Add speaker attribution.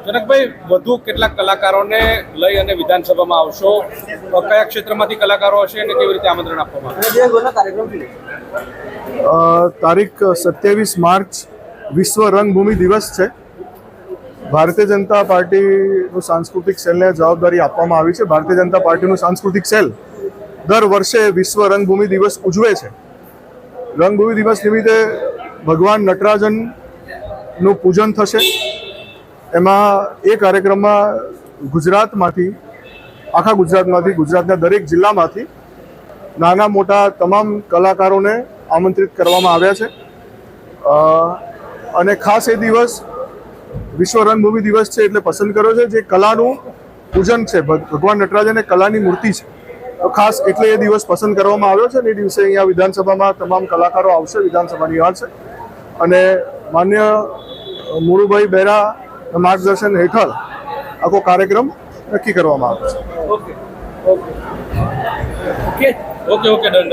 Speaker 1: જનકભાઈ, વધુ કેટલાક કલાકારોને લઈ અને વિધાનસભામાં આવશો? કયા ક્ષેત્રમાંથી કલાકારો હશે અને કેવી રીતે આમંત્રણ આપવામાં આવશે?
Speaker 2: તારીખ 27 માર્ચ વિશ્વ રંગભૂમિ દિવસ છે. ભારતીય જનતા પાર્ટીનું સાંસ્કૃતિક સેલને જવાબદારી આપવામાં આવી છે. ભારતીય જનતા પાર્ટીનું સાંસ્કૃતિક સેલ દર વર્ષે વિશ્વ રંગભૂમિ દિવસ ઉજવે છે. રંગભૂમિ દિવસ નિમિત્તે ભગવાન નટરાજનનું પૂજન થશે. એમાં એ કાર્યક્રમમાં આખા ગુજરાતમાંથી ગુજરાતના દરેક જિલ્લામાંથી નાના મોટા તમામ કલાકારોને આમંત્રિત કરવામાં આવ્યા છે. અને ખાસ એ દિવસ વિશ્વ રંગભૂમિ દિવસ છે એટલે પસંદ કર્યો છે. જે કલાનું પૂજન છે, ભગવાન નટરાજન એ કલાની મૂર્તિ છે, તો ખાસ એટલે એ દિવસ પસંદ કરવામાં આવ્યો છે. અને એ દિવસે અહીંયા વિધાનસભામાં તમામ કલાકારો આવશે, વિધાનસભા નિહાળશે અને માન્ય મુળુભાઈ બેરા માર્ગદર્શન હેઠળ આખો કાર્યક્રમ નક્કી કરવામાં આવે છે.
Speaker 1: Okay done.